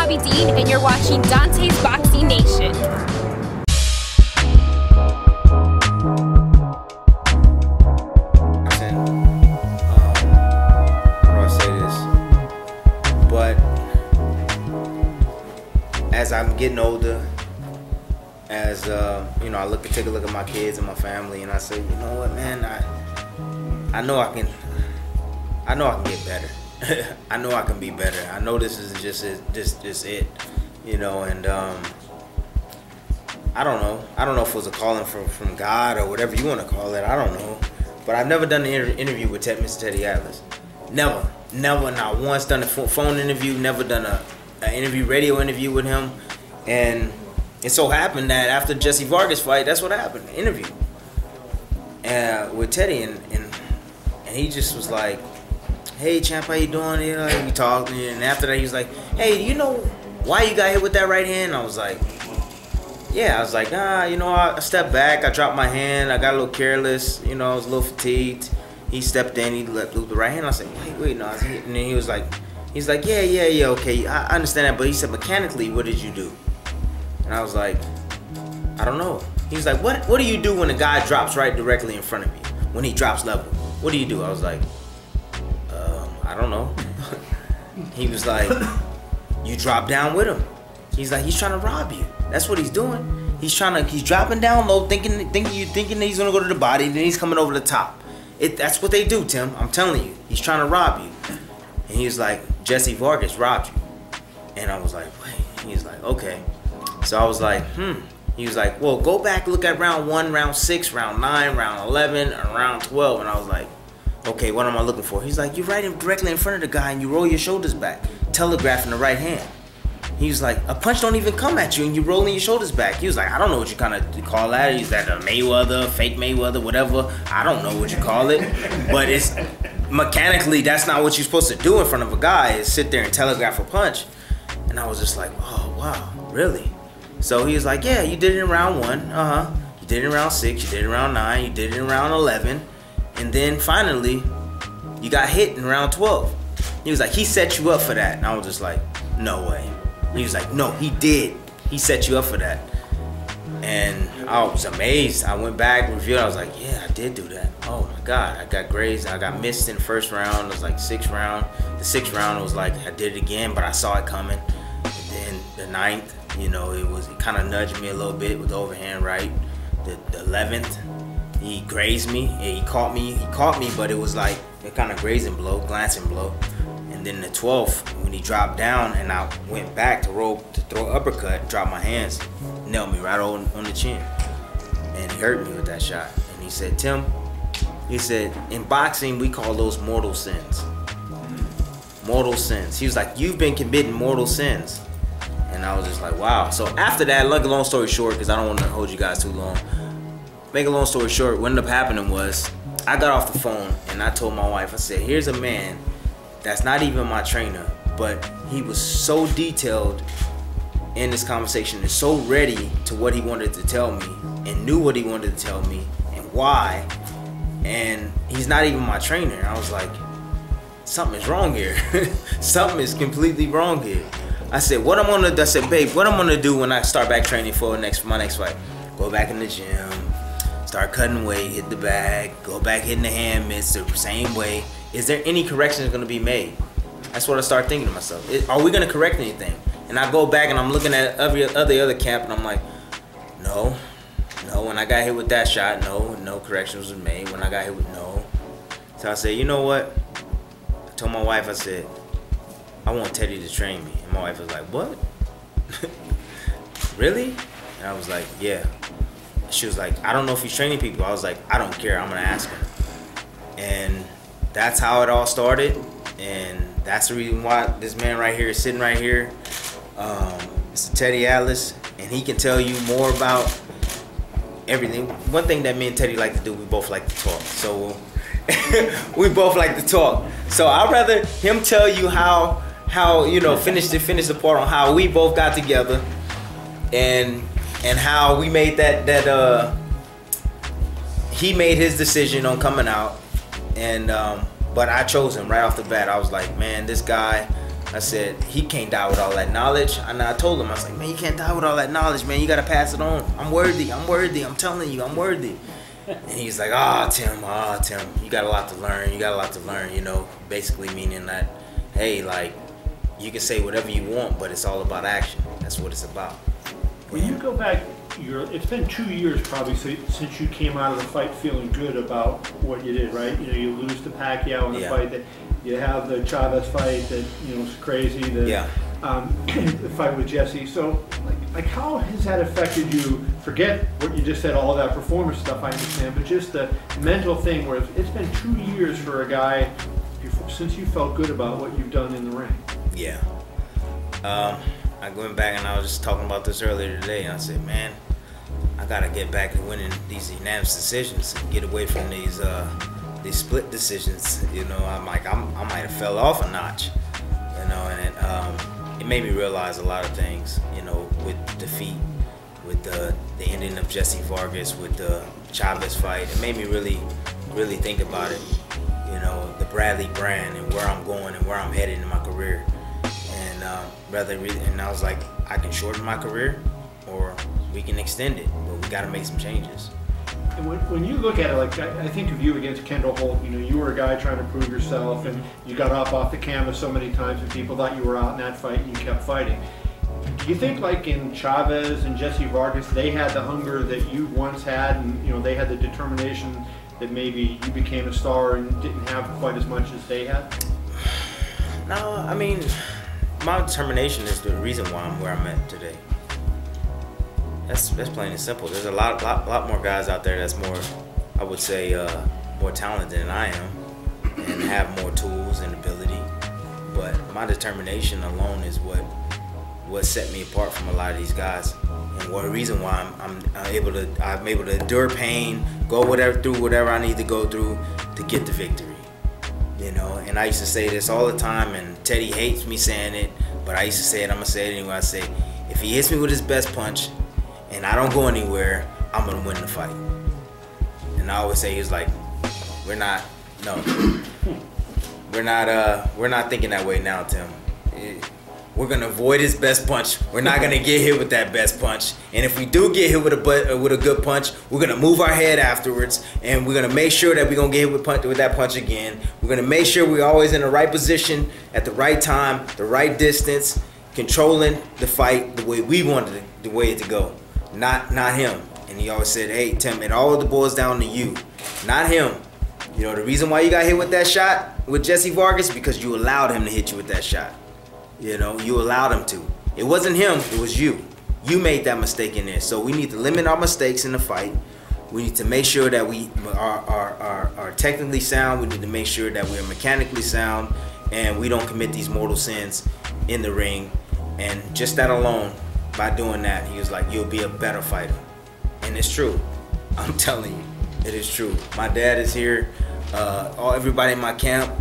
Bobby Dean, and you're watching Dante's Boxing Nation. As I'm getting older, as you know, take a look at my kids and my family, and I say, you know what, man, I know I can get better. I know I can be better. I know this is just it, you know, and I don't know if it was a calling from God or whatever you want to call it. I don't know, but I've never done an interview with Mr. Teddy Atlas. Never, not once done a phone interview. Never done an interview, radio interview with him. And it so happened that after Jesse Vargas fight, that's what happened, interview with Teddy, and he just was like, hey champ, how you doing? You know, we talked, and after that he was like, hey, you know why you got hit with that right hand? I was like, yeah. I was like, nah, you know, I stepped back, I dropped my hand, I got a little careless, you know, I was a little fatigued. He stepped in, he let loose the right hand. I said, wait, no. And then he was like, yeah, okay, I understand that, but he said, mechanically, what did you do? And I was like, I don't know. He's like, what do you do when a guy drops right directly in front of you? When he drops level, what do you do? I was like, I don't know. He was like, you drop down with him. He's like, he's trying to rob you. That's what he's doing. He's dropping down low, thinking that he's gonna go to the body, and then he's coming over the top. That's what they do, Tim. I'm telling you. He's trying to rob you. And he was like, Jesse Vargas robbed you. And I was like, wait. He's like, okay. So I was like, He was like, well, go back, look at round 1, round 6, round 9, round 11, and round 12. And I was like, okay, what am I looking for? He's like, you're right directly in front of the guy and you roll your shoulders back, telegraphing the right hand. He was like, a punch don't even come at you and you rolling your shoulders back. He was like, I don't know what you kind of call that. He's like a Mayweather, fake Mayweather, whatever. I don't know what you call it. But it's mechanically, that's not what you're supposed to do in front of a guy, is sit there and telegraph a punch. And I was just like, oh, wow, really? So he was like, yeah, you did it in round 1. You did it in round 6. You did it in round 9. You did it in round 11. And then finally, you got hit in round 12. He was like, he set you up for that. And I was just like, no way. He was like, no, he did. He set you up for that. And I was amazed. I went back, reviewed. I was like, yeah, I did do that. Oh my God, I got grazed. I got missed in the first round. It was like 6th round. The 6th round was like, I did it again, but I saw it coming. And then the 9th, you know, it kind of nudged me a little bit with the overhand right. The 11th, he grazed me. Yeah, he caught me, but it was like a kind of grazing blow, glancing blow. And then the 12th, when he dropped down and I went back to throw an uppercut, dropped my hands, nailed me right on the chin. And he hurt me with that shot. And he said, Tim, he said, in boxing, we call those mortal sins. Mortal sins. He was like, you've been committing mortal sins. And I was just like, wow. So after that, like a long story short, because I don't want to hold you guys too long, make a long story short, what ended up happening was I got off the phone and I told my wife, I said, here's a man that's not even my trainer, but he was so detailed in this conversation and so ready to what he wanted to tell me and knew what he wanted to tell me and why, and he's not even my trainer. I was like, something is wrong here. Something is completely wrong here. I said, I said, babe, what I'm gonna do when I start back training for my next fight? Go back in the gym, start cutting weight, hit the bag, go back hitting the hand mitts the same way. Is there any corrections gonna be made? That's what I start thinking to myself. Are we gonna correct anything? And I go back and I'm looking at every other camp and I'm like, no. When I got hit with that shot, no corrections was made. When I got hit with no. So I said, you know what? I told my wife, I said, I want Teddy to train me. And my wife was like, what? Really? And I was like, yeah. She was like, I don't know if he's training people. I was like, I don't care, I'm gonna ask him. And that's how it all started. And that's the reason why this man right here is sitting right here. It's Teddy Atlas, and he can tell you more about everything. One thing that me and Teddy like to do, we both like to talk. So we both like to talk. So I'd rather him tell you how you know, finish the part on how we both got together and how we made that he made his decision on coming out, and but I chose him right off the bat. I was like, man, this guy, I said, he can't die with all that knowledge. And I told him, I was like, man, you can't die with all that knowledge, man. You got to pass it on. I'm worthy. I'm telling you, I'm worthy. And he's like, Tim, you got a lot to learn. You know, basically meaning that, hey, like, you can say whatever you want, but it's all about action. That's what it's about. When you go back, it's been 2 years probably since you came out of the fight feeling good about what you did, right? You know, you lose to Pacquiao in the fight, that you have the Chavez fight that, you know, was crazy, the fight with Jesse. So, like how has that affected you? Forget what you just said, all that performance stuff, I understand, but just the mental thing where it's been 2 years for a guy since you felt good about what you've done in the ring. Yeah. I went back and I was just talking about this earlier today, and I said, man, I gotta get back to winning these unanimous decisions and get away from these split decisions. You know, I'm like, I might have fell off a notch, you know, and it made me realize a lot of things, you know, with defeat, with the ending of Jesse Vargas, with the Chavez fight. It made me really think about it, you know, the Bradley brand and where I'm going and where I'm headed in my career. And I was like, I can shorten my career or we can extend it, but we got to make some changes. And when you look at it, like I think of you against Kendall Holt, you know, you were a guy trying to prove yourself, and you got off the canvas so many times, and people thought you were out in that fight, and you kept fighting. Do you think, like in Chavez and Jesse Vargas, they had the hunger that you once had, and you know they had the determination that maybe you became a star and didn't have quite as much as they had? No, I mean, my determination is the reason why I'm where I'm at today. That's plain and simple. There's a lot more guys out there that's more, I would say, more talented than I am, and have more tools and ability. But my determination alone is what set me apart from a lot of these guys, and one reason why I'm able to endure pain, go through whatever I need to go through to get the victory. You know, and I used to say this all the time, and Teddy hates me saying it, but I used to say it, I'm gonna say it anyway. I say, if he hits me with his best punch and I don't go anywhere, I'm gonna win the fight. And I always say, he's like, we're not thinking that way now, Tim. We're gonna avoid his best punch. We're not gonna get hit with that best punch. And if we do get hit with a good punch, we're gonna move our head afterwards, and we're gonna make sure that we're gonna get hit with that punch again. We're gonna make sure we're always in the right position at the right time, the right distance, controlling the fight the way we wanted the way it to go, not him. And he always said, hey Tim, it all boils down to you, not him. You know, the reason why you got hit with that shot with Jesse Vargas, because you allowed him to hit you with that shot. You know, you allowed him to. It wasn't him, it was you. You made that mistake in there. So we need to limit our mistakes in the fight. We need to make sure that we are technically sound. We need to make sure that we're mechanically sound, and we don't commit these mortal sins in the ring. And just that alone, by doing that, he was like, you'll be a better fighter. And it's true. I'm telling you, it is true. My dad is here. Everybody in my camp,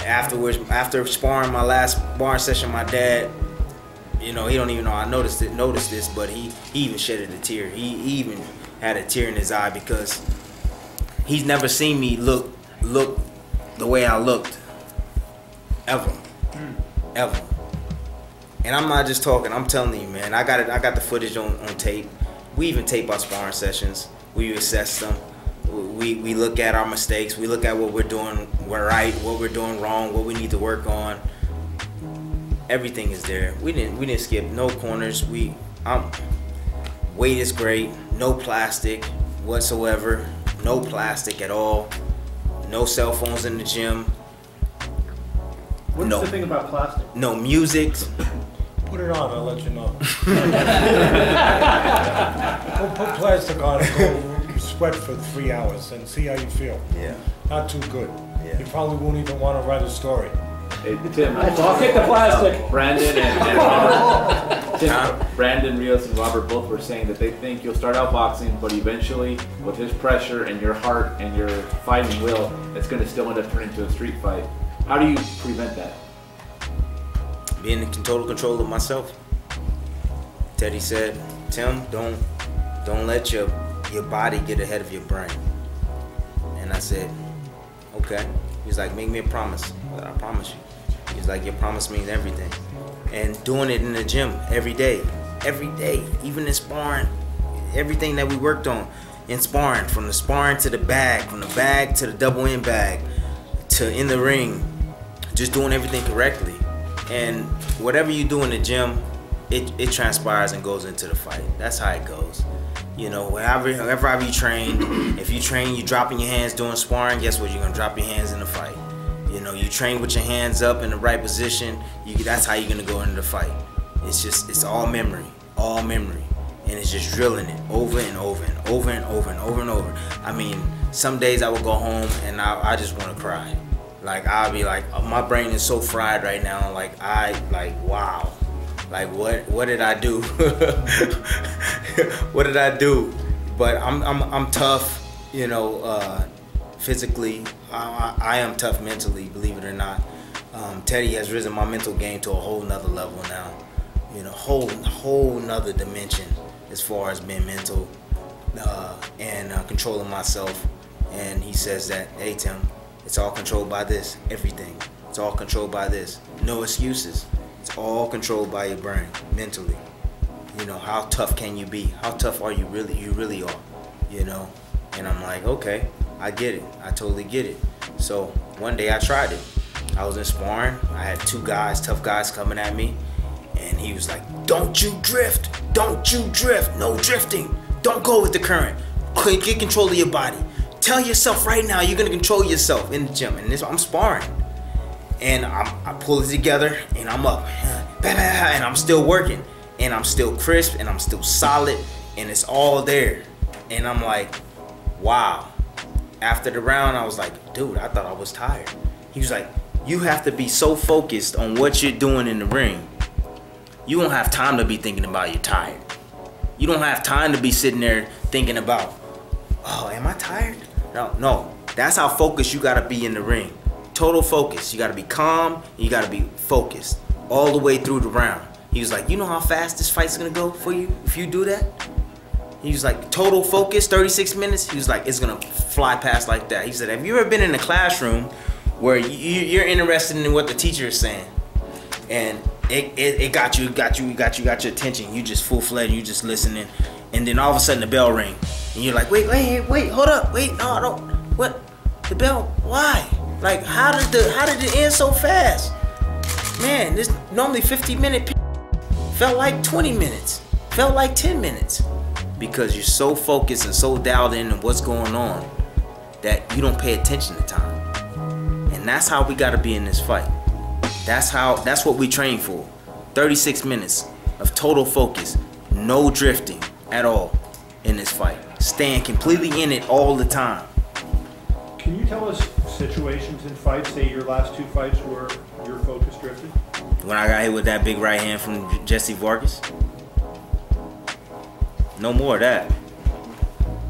after sparring my last sparring session, my dad, you know, he don't even know I noticed this, but he even shedded a tear. He even had a tear in his eye, because he's never seen me look the way I looked ever. And I'm not just talking, I'm telling you, man, I got the footage on tape. We even tape our sparring sessions. We assess them. We look at our mistakes. We look at what we're doing right, what we're doing wrong, what we need to work on. Everything is there. We didn't skip no corners. Weight is great. No plastic whatsoever. No plastic at all. No cell phones in the gym. What's the thing about plastic? No music. Put it on, I'll let you know. Put plastic on and go sweat for 3 hours and see how you feel. Yeah. Not too good. Yeah. You probably won't even want to write a story. Hey, Tim, I'll take the plastic. Brandon and Robert. Tim, Brandon Rios and Robert both were saying that they think you'll start out boxing, but eventually, with his pressure and your heart and your fighting will, it's going to still end up turning into a street fight. How do you prevent that? Being in total control of myself. Teddy said, Tim, don't let your body get ahead of your brain. And I said, okay. He's like, make me a promise. I said, I promise you. He's like, your promise means everything. And doing it in the gym every day, even in sparring, everything that we worked on in sparring, from the sparring to the bag, from the bag to the double end bag, to in the ring, just doing everything correctly. And whatever you do in the gym, it transpires and goes into the fight. That's how it goes. You know, however you train, if you train, you dropping your hands doing sparring, guess what? You're gonna drop your hands in the fight. You know, you train with your hands up in the right position, that's how you're gonna go into the fight. It's all memory, and it's just drilling it over and over and over and over and over and over. I mean, some days I would go home and I just want to cry. Like, I'll be like, my brain is so fried right now. Like, wow. Like, what did I do? What did I do? But I'm tough, you know, physically. I am tough mentally, believe it or not. Teddy has risen my mental game to a whole nother level now. You know, whole nother dimension as far as being mental and controlling myself. And he says that, hey Tim, it's all controlled by this, everything. It's all controlled by this. No excuses. It's all controlled by your brain, mentally. You know, how tough can you be? How tough are you really? You really are, you know? And I'm like, okay, I get it. I totally get it. So one day I tried it. I was in sparring. I had two guys, tough guys coming at me. And he was like, don't you drift. Don't you drift. No drifting. Don't go with the current. Get control of your body. Tell yourself right now you're going to control yourself in the gym. And I'm sparring. And I pull it together and I'm up. And I'm still working. And I'm still crisp and I'm still solid. And it's all there. And I'm like, wow. After the round, I was like, dude, I thought I was tired. He was like, you have to be so focused on what you're doing in the ring. You don't have time to be thinking about you're tired. You don't have time to be sitting there thinking about, oh, am I tired? No. That's how focused you gotta be in the ring. Total focus. You gotta be calm, and you gotta be focused all the way through the round. He was like, you know how fast this fight's gonna go for you if you do that? He was like, total focus, 36 minutes. He was like, it's gonna fly past like that. He said, have you ever been in a classroom where you're interested in what the teacher is saying, and it got your attention. You just full-fledged, you just listening, and then all of a sudden the bell ring, and you're like, wait, hold up, wait, no, what? The bell? Why? Like, how did it end so fast? Man, this normally 50-minute felt like 20 minutes, felt like 10 minutes, because you're so focused and so dialed in on what's going on that you don't pay attention to time. And that's how we gotta be in this fight. That's what we train for. 36 minutes of total focus, no drifting at all in this fight. Staying completely in it all the time. Can you tell us situations in fights, say your last two fights, where your focus drifted? When I got hit with that big right hand from Jesse Vargas. No more of that.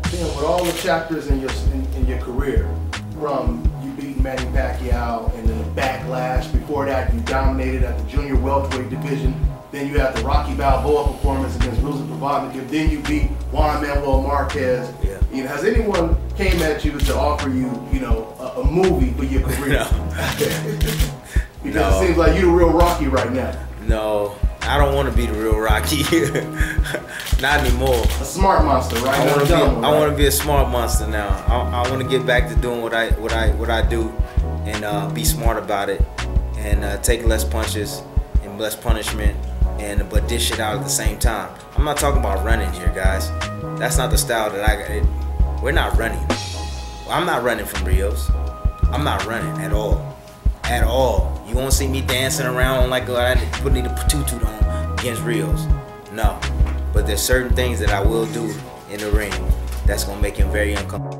Tim, with all the chapters in your career, from you beating Manny Pacquiao and then the backlash, before that you dominated at the junior welterweight division, then you had the Rocky Balboa performance against Ruzan Provodnikov, then you beat Juan Manuel Marquez. Yeah. You know, has anyone came at you to offer you, you know, a movie for your career? No. Because it seems like you're the real Rocky right now. No, I don't want to be the real Rocky. Not anymore. A smart monster, right? I want to be a smart monster now. I want to get back to doing what I do, and be smart about it, and take less punches and less punishment, but dish it out at the same time. I'm not talking about running here, guys. That's not the style that I got. We're not running. I'm not running from Rios. I'm not running at all. At all. You won't see me dancing around like I putting the tutu on against Rios. No. But there's certain things that I will do in the ring that's gonna make him very uncomfortable.